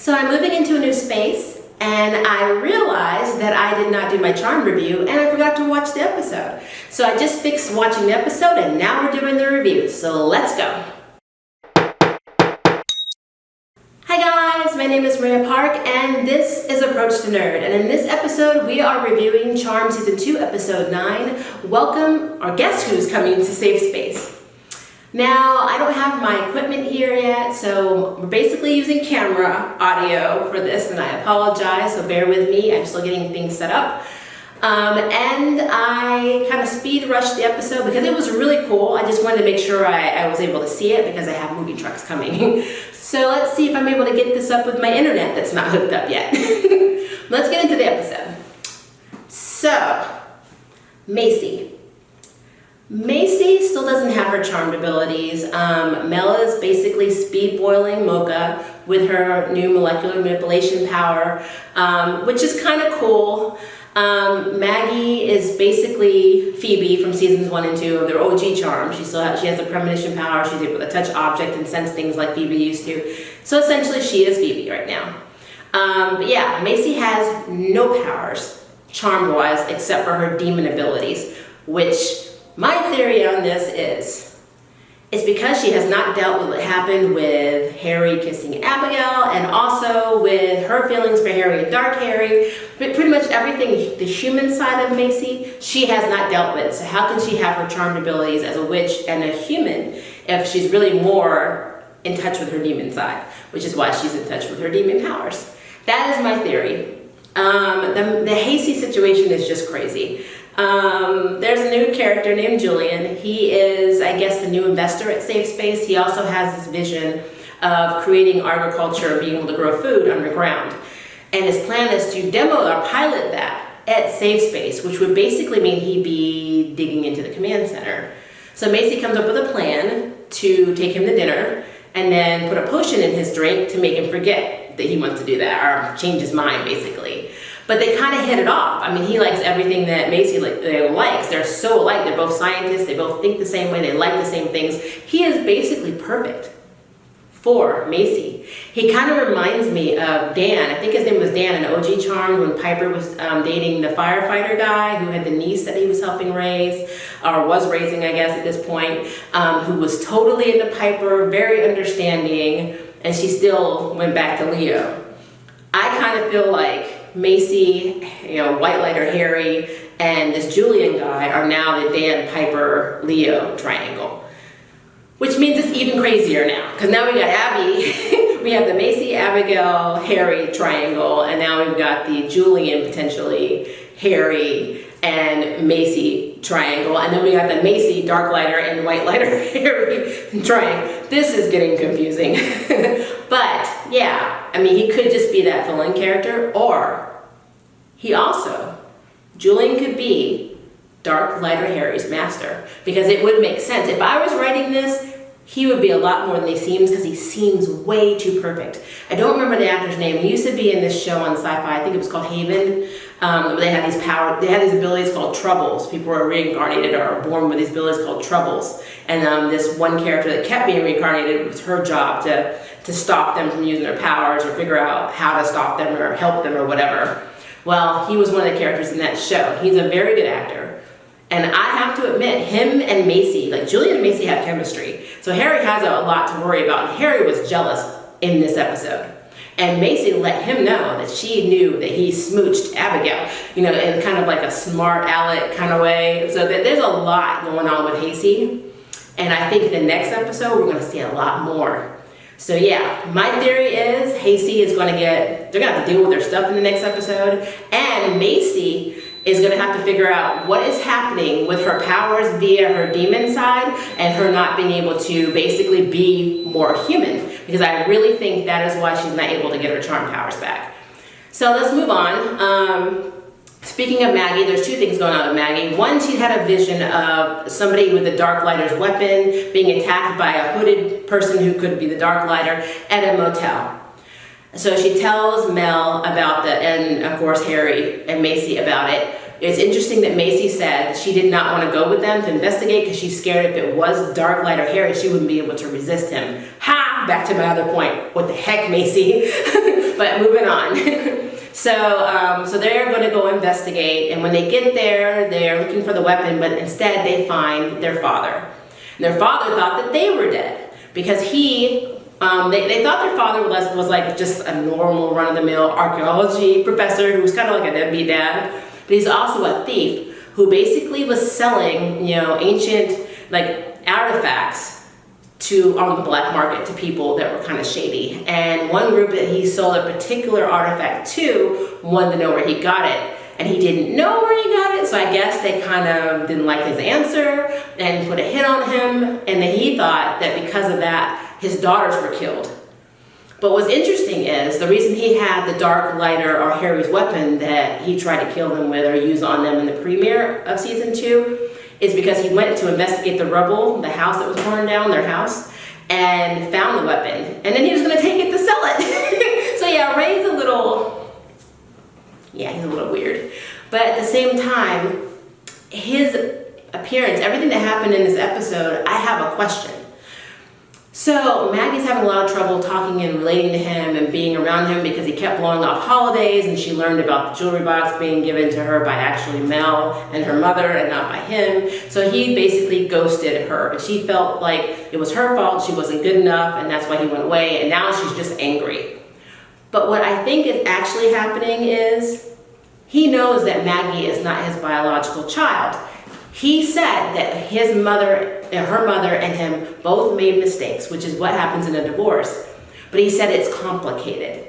So I'm moving into a new space, and I realized that I did not do my charm review, and I forgot to watch the episode. So I just fixed watching the episode, and now we're doing the review. So let's go. Hi guys, my name is Maria Park, and this is Approach to Nerd. And in this episode, we are reviewing Charmed Season 2, Episode 9. Welcome, or guess who's coming to Safe Space. Now, I don't have my equipment here yet, so we're basically using camera audio for this, and I apologize, so bear with me. I'm still getting things set up. And I kind of speed rushed the episode because it was really cool. I just wanted to make sure I was able to see it because I have movie trucks coming. So let's see if I'm able to get this up with my internet that's not hooked up yet. Let's get into the episode. So, Macy still doesn't have her charmed abilities. Mel is basically speed boiling Mocha with her new molecular manipulation power, which is kind of cool. Maggie is basically Phoebe from seasons 1 and 2 of their OG charm. She has a premonition power. She's able to touch objects and sense things like Phoebe used to. So essentially she is Phoebe right now. But yeah, Macy has no powers, charm-wise, except for her demon abilities, which my theory on this is, it's because she has not dealt with what happened with Harry kissing Abigail, and also with her feelings for Harry and Dark Harry. But pretty much everything, the human side of Macy, she has not dealt with. So how can she have her charmed abilities as a witch and a human if she's really more in touch with her demon side, which is why she's in touch with her demon powers. That is my theory. The Hasty situation is just crazy. There's a new character named Julian. He is, I guess, the new investor at Safe Space. He also has this vision of creating agriculture and being able to grow food underground. And his plan is to demo or pilot that at Safe Space, which would basically mean he'd be digging into the command center. So Macy comes up with a plan to take him to dinner and then put a potion in his drink to make him forget that he wants to do that, or change his mind, basically. But they kind of hit it off. I mean, he likes everything that Macy likes. They're so alike. They're both scientists. They both think the same way. They like the same things. He is basically perfect for Macy. He kind of reminds me of Dan. I think his name was Dan in OG Charmed when Piper was dating the firefighter guy who had the niece that he was helping raise, or was raising, I guess, at this point, who was totally into Piper, very understanding, and she still went back to Leo. I kind of feel like Macy, White Lighter Harry, and this Julian guy are now the Dan, Piper, Leo triangle. Which means it's even crazier now, because now we got Abby, we have the Macy, Abigail, Harry triangle, and now we've got the Julian, potentially, Harry, and Macy triangle, and then we got the Macy, Dark Lighter, and White Lighter Harry triangle. This is getting confusing. But, yeah, I mean, he could just be that villain character, or Julian could be Dark Lighter Harry's master, because it would make sense. If I was writing this, he would be a lot more than he seems, because he seems way too perfect. I don't remember the actor's name. He used to be in this show on Sci-Fi. I think it was called Haven. Where they had these abilities called Troubles. People were reincarnated or born with these abilities called Troubles. And this one character that kept being reincarnated, it was her job to stop them from using their powers or figure out how to stop them or help them or whatever. Well, he was one of the characters in that show. He's a very good actor. And I have to admit, him and Macy, like Julian and Macy have chemistry. So Harry has a lot to worry about. And Harry was jealous in this episode. And Macy let him know that she knew that he smooched Abigail, in kind of like a smart aleck kind of way. So there's a lot going on with Hasty. And I think the next episode, we're going to see a lot more. So yeah, my theory is Hasty is going to they're going to have to deal with their stuff in the next episode. And Macy is going to have to figure out what is happening with her powers via her demon side and her not being able to basically be more human. Because I really think that is why she's not able to get her charm powers back. So let's move on. Speaking of Maggie, there's two things going on with Maggie. One, she had a vision of somebody with the Dark Lighter's weapon being attacked by a hooded person who could be the Dark Lighter at a motel. So she tells Mel about and of course Harry and Macy about it. It's interesting that Macy said she did not want to go with them to investigate because she's scared if it was Dark Lighter Harry, she wouldn't be able to resist him. Ha! Back to my other point. What the heck, Macy? But moving on. So they're going to go investigate, and when they get there, they're looking for the weapon, but instead they find their father. And their father thought that they were dead because they thought their father was like just a normal run-of-the-mill archaeology professor who was kind of like a deadbeat dad, but he's also a thief who basically was selling, ancient like artifacts on the black market to people that were kind of shady. And one group that he sold a particular artifact to wanted to know where he got it, and he didn't know where he got it, so I guess they kind of didn't like his answer and put a hit on him, and then he thought that because of that, his daughters were killed. But what's interesting is the reason he had the dark lighter or Harry's weapon that he tried to kill them with or use on them in the premiere of season 2 is because he went to investigate the rubble, the house that was torn down, their house, and found the weapon. And then he was going to take it to sell it. So yeah, Ray's he's a little weird. But at the same time, his appearance, everything that happened in this episode, I have a question. So Maggie's having a lot of trouble talking and relating to him and being around him because he kept blowing off holidays, and she learned about the jewelry box being given to her by actually Mel and her mother and not by him. So he basically ghosted her, and she felt like it was her fault, she wasn't good enough, and that's why he went away, and now she's just angry. But what I think is actually happening is he knows that Maggie is not his biological child. He said that her mother and him both made mistakes, which is what happens in a divorce. But he said it's complicated.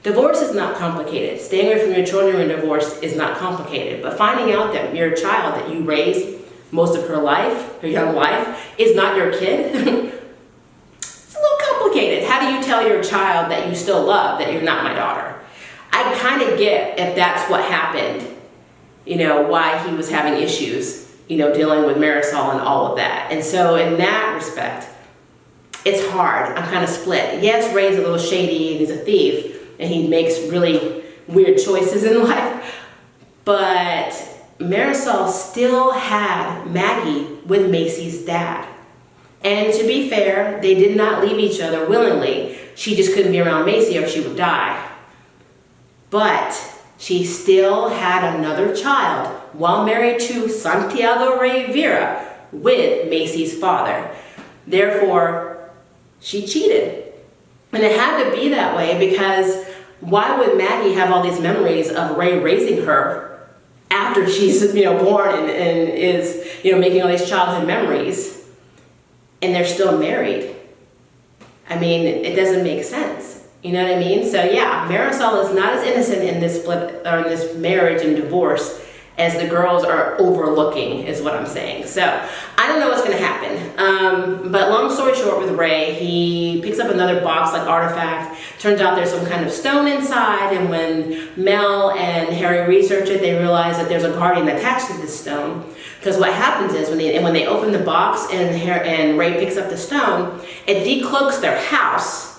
Divorce is not complicated. Staying away from your children in divorce is not complicated. But finding out that your child that you raised most of her life, her young life, is not your kid, it's a little complicated. How do you tell your child that you still love that you're not my daughter? I kind of get if that's what happened, why he was having issues, dealing with Marisol and all of that. And so in that respect, it's hard. I'm kind of split. Yes, Ray's a little shady and he's a thief and he makes really weird choices in life, but Marisol still had Maggie with Macy's dad. And to be fair, they did not leave each other willingly. She just couldn't be around Macy or she would die. But she still had another child while married to Santiago Rey Vera with Macy's father. Therefore, she cheated. And it had to be that way because why would Maggie have all these memories of Ray raising her after she's born and is making all these childhood memories and they're still married? I mean, it doesn't make sense. You know what I mean? So yeah, Marisol is not as innocent in this split or in this marriage and divorce as the girls are overlooking, is what I'm saying. So I don't know what's going to happen. But long story short, with Ray, he picks up another box-like artifact. Turns out there's some kind of stone inside, and when Mel and Harry research it, they realize that there's a guardian attached to this stone. Because what happens is when they open the box and Ray picks up the stone, it decloaks their house.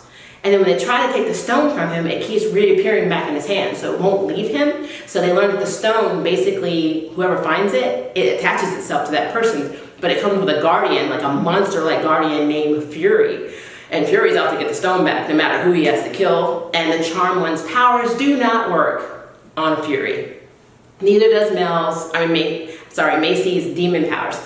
And then when they try to take the stone from him, it keeps reappearing back in his hand, so it won't leave him. So they learn that the stone, basically, whoever finds it, it attaches itself to that person. But it comes with a guardian, like a monster-like guardian named Fury. And Fury's out to get the stone back, no matter who he has to kill. And the Charmed One's powers do not work on Fury. Neither does Macy's demon powers.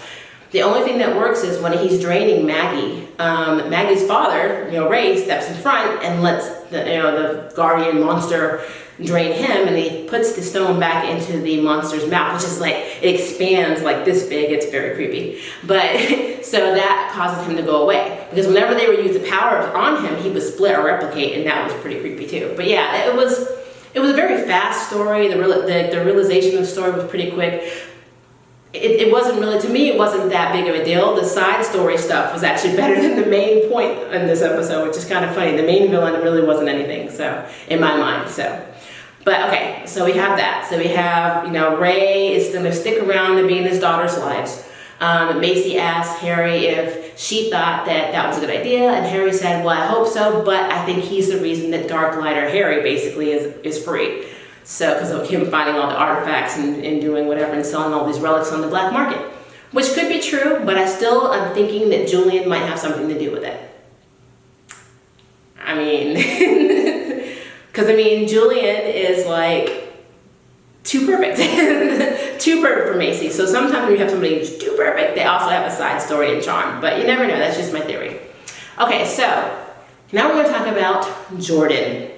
The only thing that works is when he's draining Maggie. Maggie's father, Ray, steps in front and lets the guardian monster drain him, and he puts the stone back into the monster's mouth, which is like, it expands like this big. It's very creepy. But so that causes him to go away, because whenever they would use the power on him, he would split or replicate, and that was pretty creepy too. But yeah, it was a very fast story. The realization of the story was pretty quick. It wasn't really, to me, it wasn't that big of a deal. The side story stuff was actually better than the main point in this episode, which is kind of funny. The main villain really wasn't anything, so, in my mind, so. But okay, so we have that. So we have, Ray is going to stick around to be in his daughter's lives. Macy asked Harry if she thought that was a good idea, and Harry said, well, I hope so, but I think he's the reason that Dark Lighter Harry basically is free. So, because of him finding all the artifacts and doing whatever and selling all these relics on the black market. Which could be true, but I'm thinking that Julian might have something to do with it. I mean, Because, I mean, Julian is like too perfect. Too perfect for Macy. So sometimes when you have somebody who's too perfect, they also have a side story and charm. But you never know. That's just my theory. Okay, so now we're going to talk about Jordan.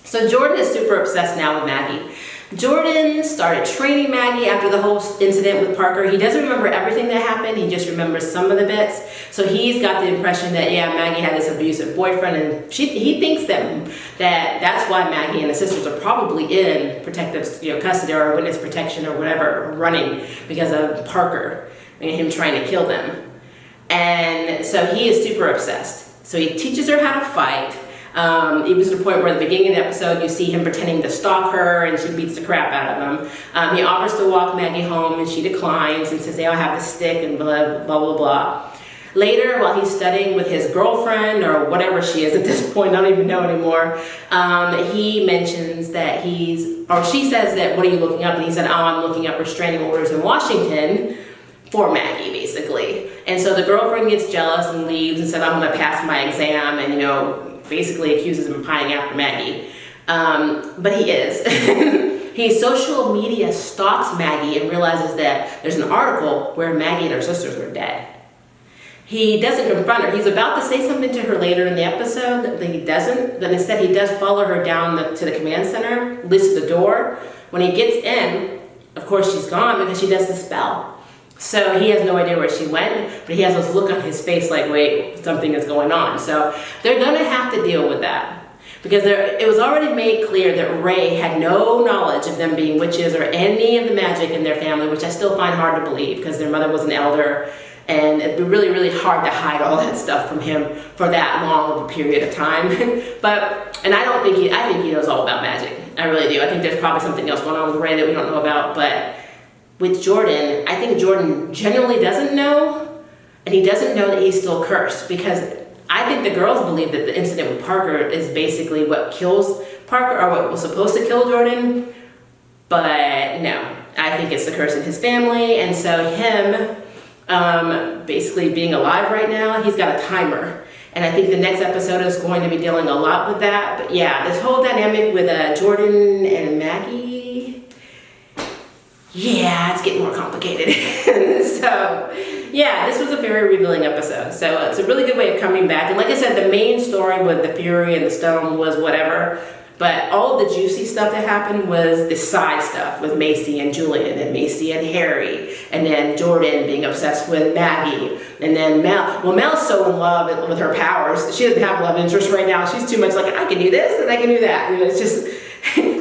So Jordan is super obsessed now with Maggie. Jordan started training Maggie after the whole incident with Parker. He doesn't remember everything that happened. He just remembers some of the bits. So he's got the impression that, yeah, Maggie had this abusive boyfriend, and he thinks that that's why Maggie and the sisters are probably in protective, custody or witness protection or whatever, running because of Parker and him trying to kill them. And so he is super obsessed. So he teaches her how to fight. Even to the point where at the beginning of the episode, you see him pretending to stalk her and she beats the crap out of him. He offers to walk Maggie home and she declines and says, hey, I'll have the stick and blah, blah, blah, blah. Later, while he's studying with his girlfriend or whatever she is at this point, I don't even know anymore, he mentions that she says that, what are you looking up? And he said, oh, I'm looking up restraining orders in Washington for Maggie, basically. And so the girlfriend gets jealous and leaves and said, I'm going to pass my exam and, basically accuses him of pining after Maggie. But he is. He social media stalks Maggie and realizes that there's an article where Maggie and her sisters are dead. He doesn't confront her. He's about to say something to her later in the episode, but he doesn't. Then instead he does follow her down to the command center, leads to the door. When he gets in, of course she's gone because she does the spell. So he has no idea where she went, but he has this look on his face like, wait, something is going on. So they're going to have to deal with that. Because it was already made clear that Ray had no knowledge of them being witches or any of the magic in their family, which I still find hard to believe because their mother was an elder. And it'd be really, really hard to hide all that stuff from him for that long of a period of time. And I think he knows all about magic. I really do. I think there's probably something else going on with Ray that we don't know about, but with Jordan, I think Jordan generally doesn't know, and he doesn't know that he's still cursed, because I think the girls believe that the incident with Parker is basically what kills Parker, or what was supposed to kill Jordan, but no, I think it's the curse in his family. And so him basically being alive right now, he's got a timer. And I think the next episode is going to be dealing a lot with that. But yeah, this whole dynamic with Jordan and Maggie, yeah, it's getting more complicated. So yeah, this was a very revealing episode. So it's a really good way of coming back. And like I said, the main story with the Fury and the Stone was whatever. But all the juicy stuff that happened was the side stuff with Macy and Julian and Macy and Harry, and then Jordan being obsessed with Maggie, and then Mel. Well, Mel's so in love with her powers. She doesn't have love interest right now. She's too much like, I can do this and I can do that. You know, it's just,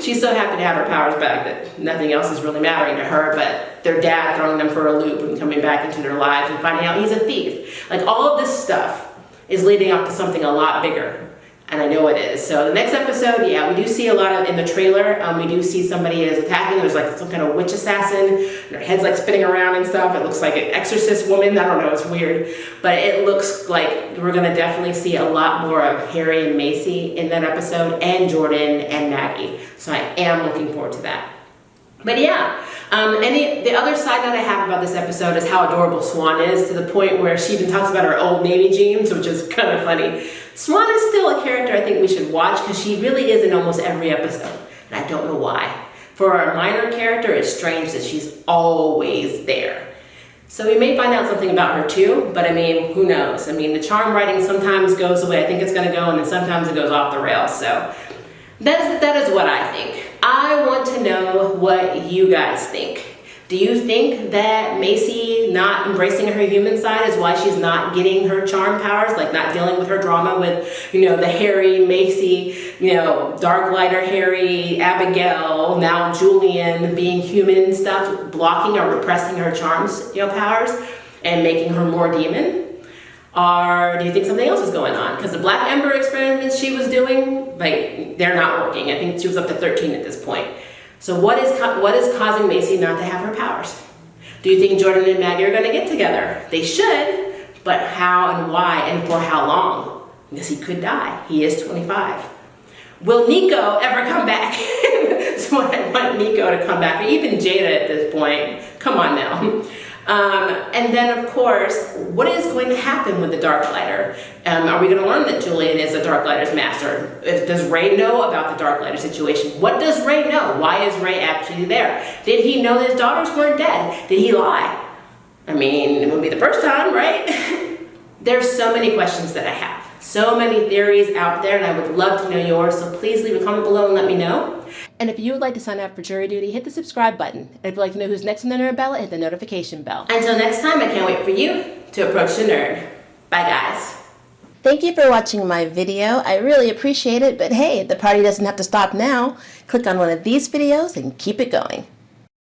she's so happy to have her powers back that nothing else is really mattering to her but their dad throwing them for a loop and coming back into their lives and finding out he's a thief. Like, all of this stuff is leading up to something a lot bigger. And I know it is. So the next episode, yeah, we do see a lot of, in the trailer, we do see somebody is attacking. There's like some kind of witch assassin, and her head's like spinning around and stuff. It looks like an exorcist woman. I don't know, it's weird. But it looks like we're going to definitely see a lot more of Harry and Macy in that episode, and Jordan and Maggie. So I am looking forward to that. But yeah, the other side note I have about this episode is how adorable Swan is, to the point where she even talks about her Old Navy jeans, which is kind of funny. Swan is still a character I think we should watch, because she really is in almost every episode, and I don't know why. For a minor character, it's strange that she's always there. So we may find out something about her too, but I mean, who knows? I mean, the charm writing sometimes goes the way I think it's going to go, and then sometimes it goes off the rails. So that is what I think. I want to know what you guys think. Do you think that Macy not embracing her human side is why she's not getting her charm powers, like not dealing with her drama with, the Harry, Macy, Dark Lighter Harry, Abigail, now Julian being human and stuff, blocking or repressing her charms, powers and making her more demon? Or do you think something else is going on? Because the Black Ember experiments she was doing, they're not working. I think she was up to 13 at this point. So what is causing Macy not to have her powers? Do you think Jordan and Maggie are going to get together? They should, but how and why and for how long? Because he could die. He is 25. Will Nico ever come back? So I want Nico to come back, or even Jada at this point. Come on now. And then, of course, what is going to happen with the Darklighter? Are we going to learn that Julian is the Darklighter's master? Does Ray know about the Darklighter situation? What does Ray know? Why is Ray actually there? Did he know that his daughters weren't dead? Did he lie? I mean, it wouldn't be the first time, right? There's so many questions that I have. So many theories out there, and I would love to know yours, so please leave a comment below and let me know. And if you would like to sign up for jury duty, hit the subscribe button. And if you'd like to know who's next on the Nerd Ballot, hit the notification bell. Until next time, I can't wait for you to approach the nerd. Bye, guys. Thank you for watching my video. I really appreciate it, but hey, the party doesn't have to stop now. Click on one of these videos and keep it going.